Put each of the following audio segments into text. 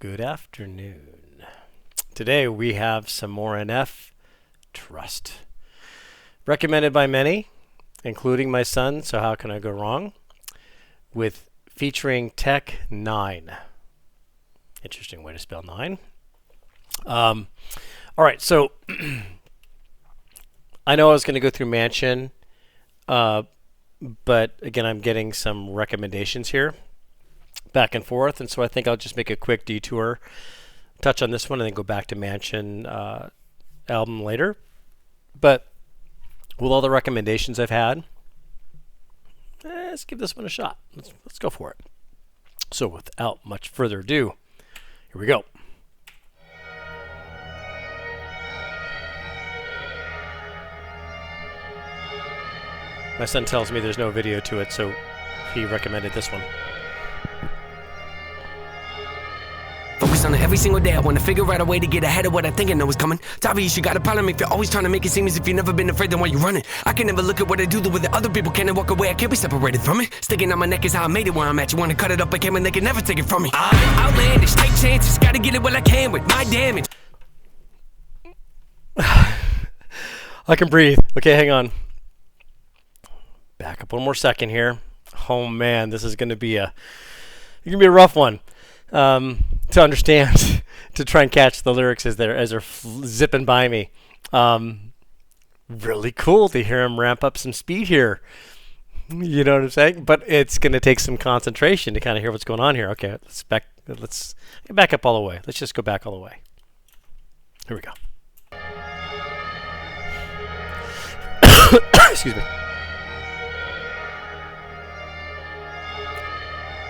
Good afternoon. Today we have some more NF Trust. Recommended by many, including my son, so how can I go wrong? With featuring Tech N9ne. Interesting way to spell 9. All right, so I know I was going to go through Mansion, but again, I'm getting some recommendations here back and forth, and so I think I'll just make a quick detour, touch on this one, and then go back to Mansion album later. But with all the recommendations I've had, let's give this one a shot. Let's go for it. So without much further ado, here we go. My son tells me there's no video to it, so he recommended this one. Focus on it every single day. I want to figure out a way to get ahead of what I think I know is coming. It's obvious you got a problem if you're always trying to make it seem as if you've never been afraid, then why you running? I can never look at what I do the way that other people can and walk away. I can't be separated from it. Sticking on my neck is how I made it where I'm at. You want to cut it up, I can, and they can never take it from me. I'm outlandish, take chances, gotta get it while I can with my damage. I can breathe. Okay, hang on. Back up one more second here. Oh man, this is going to be a rough one to understand, to try and catch the lyrics as they're zipping by me. Really cool to hear him ramp up some speed here. You know what I'm saying? But it's going to take some concentration to kind of hear what's going on here. Okay, let's back up all the way. Let's just go back all the way. Here we go. Excuse me.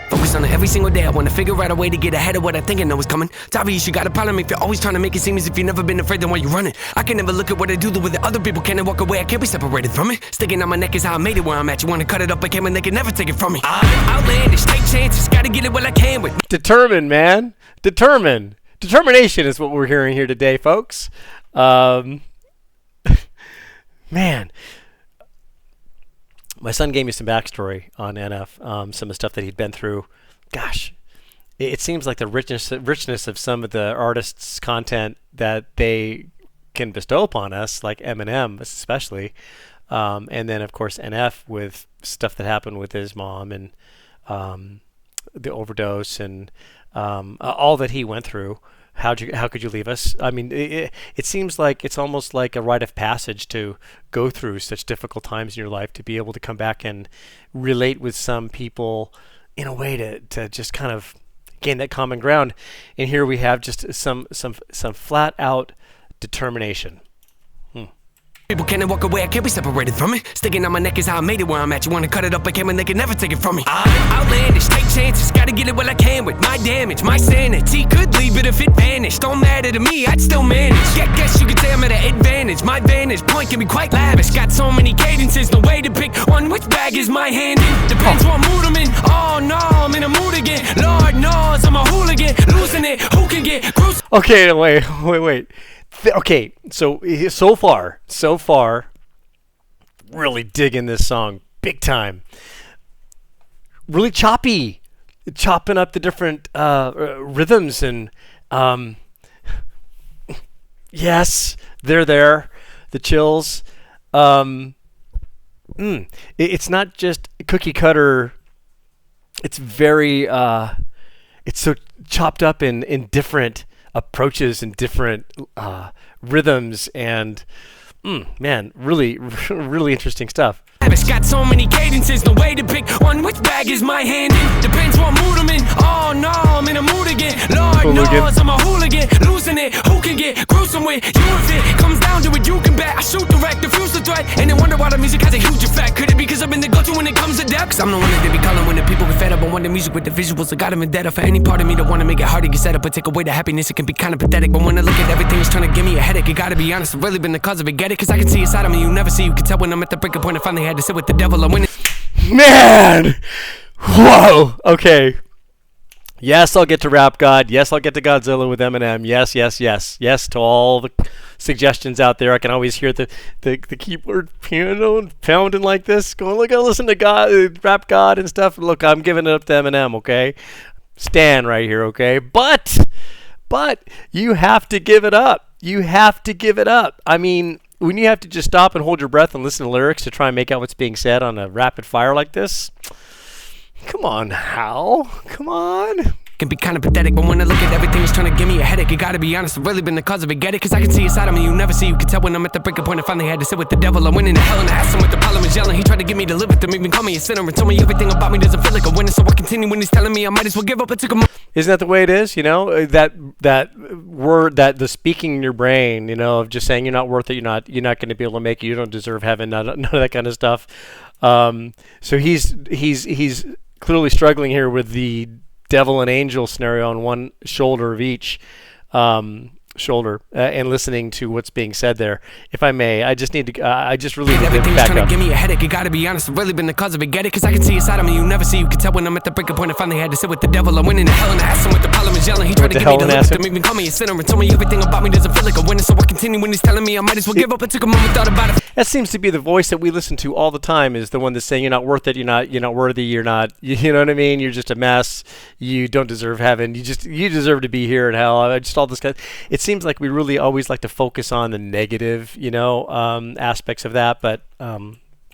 Focus on it every single day. I want to figure out a way to get ahead of what I think I know is coming. It's obvious you got a problem if you're always trying to make it seem as if you've never been afraid, then why you running? I can never look at what I do the way that other people can and walk away. I can't be separated from it. Sticking on my neck is how I made it where I'm at. You want to cut it up, I can, and they can never take it from me. I'm outlandish, take chances, gotta get it while I can with. Determined, man. Determined. Determination is what we're hearing here today, folks. Man. My son gave me some backstory on NF, some of the stuff that he'd been through. Gosh, it seems like the richness of some of the artists' content that they can bestow upon us, like Eminem especially, and then of course NF with stuff that happened with his mom and the overdose and all that he went through. How could you leave us? I mean, it seems like it's almost like a rite of passage to go through such difficult times in your life, to be able to come back and relate with some people in a way to just kind of gain that common ground. And here we have just some flat out determination. People can't walk away, I can't be separated from it. Sticking on my neck is how I made it where I'm at. You want to cut it up, I can, and they can never take it from me. I'm outlandish, take chances, gotta get it while I can with my damage. My sanity could leave it if it vanished. Don't matter to me, I'd still manage. Guess you could say I'm at an advantage. My vantage point can be quite lavish. Got so many cadences, no way to pick one. Which bag is my hand in? Depends what mood I'm in. Oh no, I'm in a mood again. Lord knows I'm a hooligan, losing it. Who can get gruesome? Okay, wait. Okay, so far, really digging this song big time. Really choppy, chopping up the different rhythms and yes, they're there. The chills. It's not just cookie cutter. It's very it's so chopped up in different approaches and different rhythms and man, really interesting stuff. It's got so many cadences, no way to pick one. Which bag is my hand in? Depends what mood I'm in. Oh no, I'm in a mood again. Lord knows I'm a hooligan, losing it. Who can get gruesome with you if it comes down to it? You can bet I shoot direct, diffuse the threat, and then wonder why the music has a huge effect. Could it be because I've been the go-to when it comes to depth? Cause I'm the one that they be calling when the people get fed up. I want the music with the visuals, I got them in debt. For any part of me that wanna make it hard to get set up, but take away the happiness, it can be kinda pathetic. But when I look at everything, it's trying to give me a headache. You gotta be honest, I've really been the cause of it. Get it? Cause I can see inside of me, you never see. You can tell when I'm at the breaking point. I finally had to sit with the devil. I'm winning. Man, whoa. Okay. Yes, I'll get to Rap God. Yes, I'll get to Godzilla with Eminem. Yes to all the suggestions out there. I can always hear the keyboard piano pounding like this, going, look, I listen to God, Rap God and stuff. Look, I'm giving it up to Eminem, okay? Stan right here, okay? But But you have to give it up. You have to give it up. I mean, when you have to just stop and hold your breath and listen to lyrics to try and make out what's being said on a rapid fire like this, come on, Hal. Come on. Can be kind of pathetic, but when I look at everything, it's trying to give me a headache. You gotta be honest, I've really been the cause of it. Get it? Cause I can see inside of me, you never see. You can tell when I'm at the breaking point. I finally had to sit with the devil. I went into hell and I asked him what the problem is yelling. He tried to get me to live with him, even call me a sinner and told me everything about me doesn't feel like a winner. So I continue when he's telling me I might as well give up. I took a Isn't that the way it is? You know, that word, that the speaking in your brain, you know, of just saying you're not worth it, you're not going to be able to make it, you don't deserve heaven, none of that kind of stuff. So he's clearly struggling here with the devil and angel scenario on one shoulder of each shoulder, and listening to what's being said there. If I may, I just need to, I just really need to everything's back trying up. to give me a headache. You gotta be honest, I've really been the cause of it. Get it? Cause I can see inside of me, you never see. You can tell when I'm at the breaking point. I finally had to sit with the devil. I went into hell and I asked him what the problem is yelling. He tried to get me to live with him, even call me a sinner and told me everything about me doesn't feel like a winner. So I continue when he's telling me I might as well give up. I took a moment, thought about it. That seems to be the voice that we listen to all the time, is the one that's saying you're not worth it, you're not worthy, you know what I mean? You're just a mess. You don't deserve heaven. You deserve to be here in hell. Just all this kind. It seems like we really always like to focus on the negative, aspects of that, but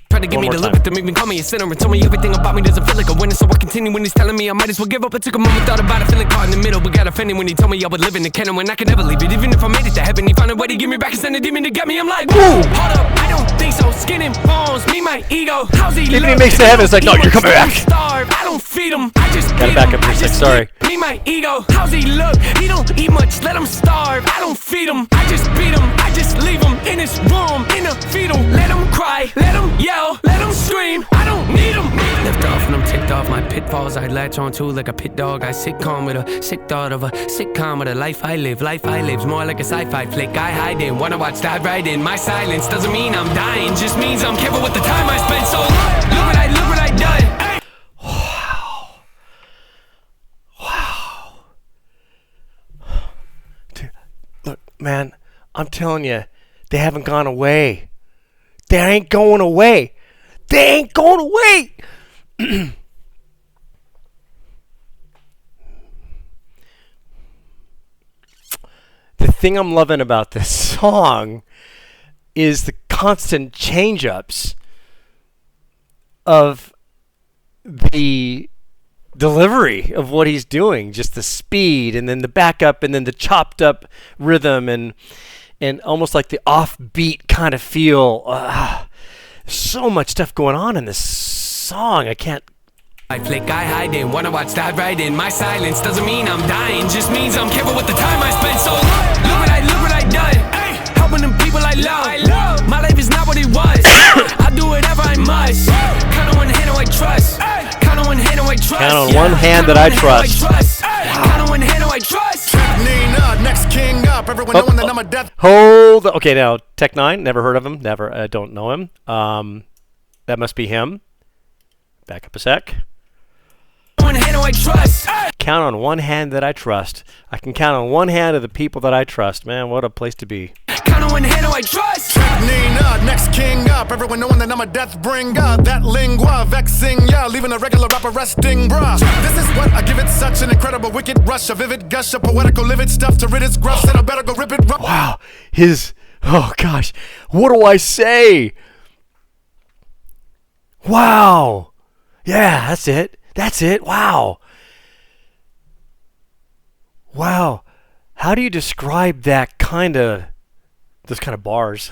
Tried to get me to live with him, even call me a sinner and told me everything about me doesn't feel like a winner. So I continue when he's telling me I might as well give up. I took a moment, thought about it, feeling caught in the middle. But got offended when he told me I would live in the canon when I could never leave it. Even if I made it to heaven, he found a way to get me back and send a demon to get me. I'm like, whoa, hold up, I don't think so. Skin and bones, me, my ego. How's he even look? he makes the heaven, it's like, no, you're coming back. Starve. I don't feed him, I just Gotta beat back him. up for a I sec, just sorry. Me, my ego. How's he look? He don't eat much, let him starve. I don't feed him, I just beat him. I just leave him in his room, in a fetal. Let him cry, let him yell, let him scream. I don't need him. Lift off and I'm ticked off my pitfalls. I latch on to like a pit dog. I sit calm with a sick thought of a sitcom with a life I live. Life I live's more like a sci-fi flick. I hide in, wanna watch, dive right in. My silence doesn't mean I'm dying, just means I'm careful with the time I spend. So look what I done. Wow. Dude, look, man, I'm telling you, they haven't gone away. They ain't going away. They ain't going away. The thing I'm loving about this song is the constant change-ups of the delivery of what he's doing, just the speed and then the backup and then the chopped up rhythm and almost like the offbeat kind of feel. So much stuff going on in this song. I can't. I flick, I hide in, wanna watch, dive right in. My silence doesn't mean I'm dying, just means I'm careful with the time I spend. So look what I done. Helping them people I love. My life is not what it was. I'll do whatever I must. Count on one hand, I trust. Count on one hand, I trust. Count on one hand that I trust. Count on one hand, I trust. Tech N9ne, next king up. Everyone knowing that I'm a death. Hold. Okay, now Tech N9ne. Never heard of him. Never. I don't know him. That must be him. Back up a sec. One hand, I trust. Count on one hand that I trust. I can count on one hand of the people that I trust. Man, what a place to be. Count on one hand, I trust. Tech N9ne, next king up. Everyone knowing that I'm a death bringer. That lingua vexing ya, leaving a regular rapper resting, bruh. This is what I give it, such an incredible wicked rush, a vivid gush, a poetical livid stuff to rid its gruff. Said I better go rip it. Wow, oh gosh, what do I say? Wow, yeah, that's it, wow. How do you describe those kind of bars?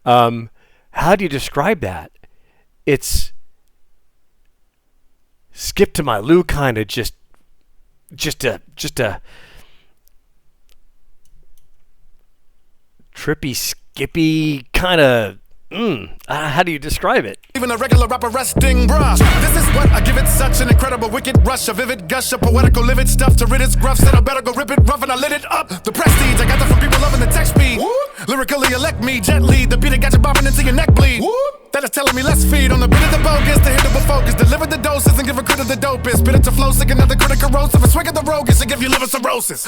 How do you describe that? It's skip to my Lou kind of just a trippy, skippy kind of. How do you describe it? Even a regular rapper resting, bruh. This is what I give it, such an incredible wicked rush, a vivid gush, a poetical livid stuff to rid its gruff. Said I better go rip it rough and I lit it up. The prestige I got that from people loving the tech speed. Lyrically elect me gently, the beat that got you bobbing into your neck bleed. That is telling me let's feed on the bit of the bogus, to hit it with focus, deliver the doses and give a crit of the dopest. Spit it to flow sick, another critic corrosive, a swig of the roguish and give you liver cirrhosis.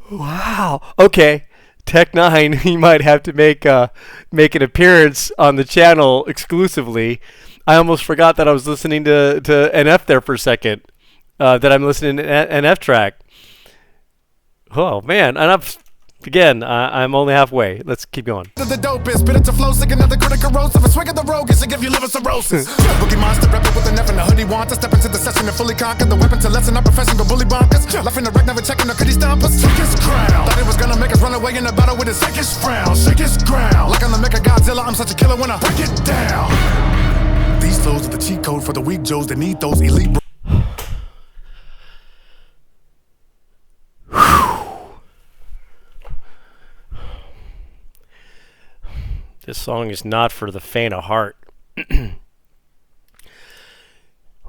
Wow. Okay. Tech N9ne, he might have to make an appearance on the channel exclusively. I almost forgot that I was listening to NF there for a second. That I'm listening to NF track. Oh man, and I'm only halfway. Let's keep going. The dopest, spit it to flow, sick another critical corrosive. A swig of the rogue is to give you liver cirrhosis. Boogie monster, rep it with the F and the hoodie want to step into the session and fully conquer the weapon to lessen our profession, go bully bonkers. Left in the wreck, never checking the could he stomp us. Take his crown. Thought he was gonna make us run away in a battle with his sickest frown. Shake his ground. Like I'm the Mecha Godzilla, I'm such a killer when I break it down. These flows are the cheat code for the weak Joes that need those elite. This song is not for the faint of heart.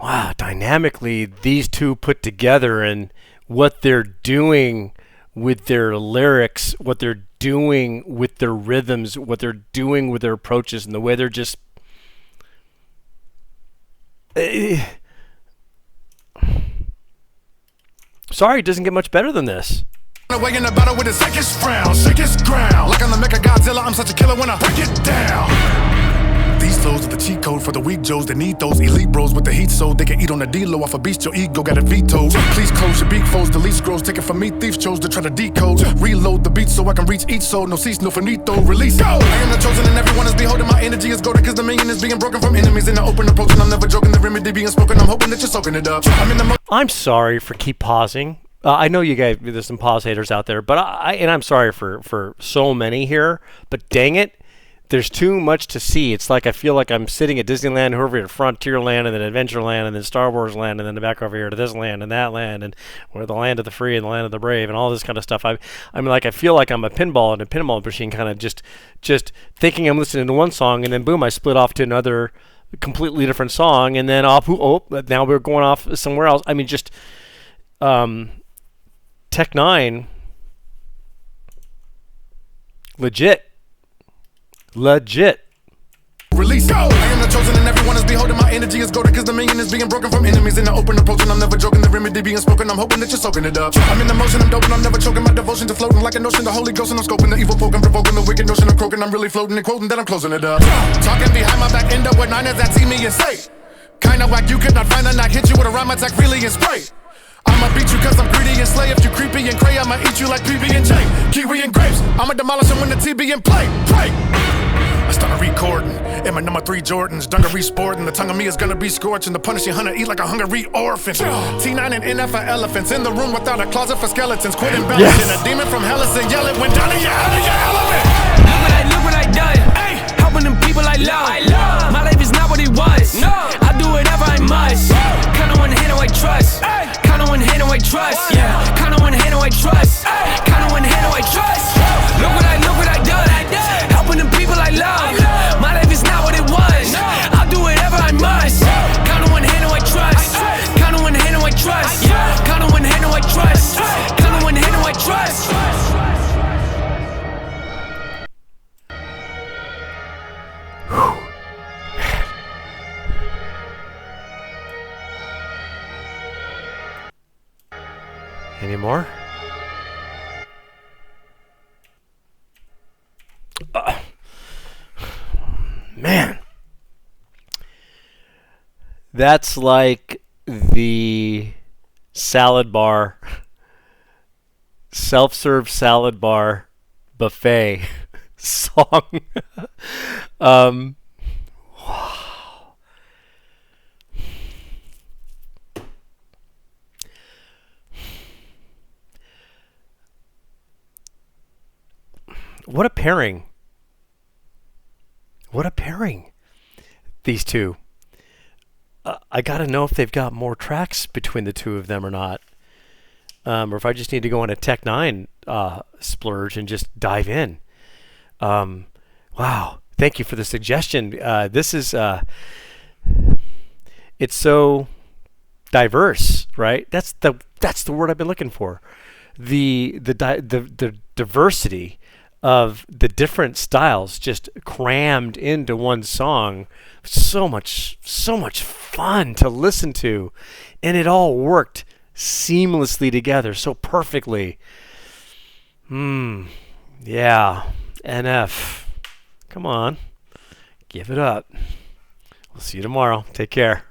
Wow, dynamically, these two put together and what they're doing with their lyrics, what they're doing with their rhythms, what they're doing with their approaches, and the way they're just... Sorry, it doesn't get much better than this. Away in the battle with his sickest frown, shake his ground. Like I'm the Mecha Godzilla, I'm such a killer when I break it down. These flows are the cheat code for the weak Joes that need those elite bros with the heat so they can eat on the D-low off a beast. Your ego got it vetoed. Please close your beak foes, delete scrolls. Take it from me, thieves chose to try to decode. Reload the beat so I can reach each soul. No cease, no finito, release. Go! I am the chosen and everyone is beholding. My energy is golden cause the million is being broken from enemies in the open approach. And I'm never joking, the remedy being spoken. I'm hoping that you're soaking it up. I'm sorry for keep pausing. I know you guys, there's some pause haters out there, but I'm sorry for so many here, but dang it, there's too much to see. It's like I feel like I'm sitting at Disneyland, over at Frontierland, and then Adventureland, and then Star Wars Land, and then back over here to this land and that land, and we're the land of the free and the land of the brave, and all this kind of stuff. I feel like I'm a pinball in a pinball machine, kind of just thinking I'm listening to one song, and then boom, I split off to another completely different song, and then now we're going off somewhere else. I mean, just Tech N9ne, legit. Release. Go! I am the chosen and everyone is beholding. My energy is golden cause the million is being broken from enemies in the open approach. And I'm never joking, the remedy being spoken. I'm hoping that you're soaking it up. I'm in the motion, I'm doping, I'm never choking. My devotion to floating like an ocean, the Holy Ghost, and I'm scoping the evil poking, provoking the wicked notion of croaking. I'm really floating and quoting that I'm closing it up. Talking behind my back, end up with niners that see me and say, kinda whack, you could not find a knock, hit you with a rhyme attack, really and spray. I'ma beat you cause I'm greedy and slay. If you creepy and cray, I'ma eat you like PB&J, kiwi and grapes. I'ma demolish them when the TB and play. I started recording in my number 3 Jordans, dungaree sporting. The tongue of me is gonna be scorching. The punishing hunter eat like a hungry orphan. T9 and NF are elephants in the room without a closet for skeletons. Quit embellishing. A demon from hell and yell it when down in your element. Look what I done. Helping them people I love. My life is not what it was. I do whatever I must. Kinda one hand I trust. Kinda one hand I trust. Yeah. Kinda one hand I trust. Kinda one hand I trust. Look what I done. Helping them people I love. My life is not what it was. I'll do whatever I must. Kinda one hand I trust. Kinda one hand I trust. Yeah. Kinda one hand I trust. Kinda one hand I trust. Any more? Man, that's like the salad bar, self-serve salad bar buffet song. Wow. What a pairing. What a pairing. These two. I got to know if they've got more tracks between the two of them or not. Or if I just need to go on a Tech N9ne splurge and just dive in. Wow. Thank you for the suggestion. This is... it's so diverse, right? That's the word I've been looking for. The diversity of the different styles just crammed into one song. So much fun to listen to, and it all worked seamlessly together so perfectly. Yeah, NF, come on, give it up. We'll see you tomorrow. Take care.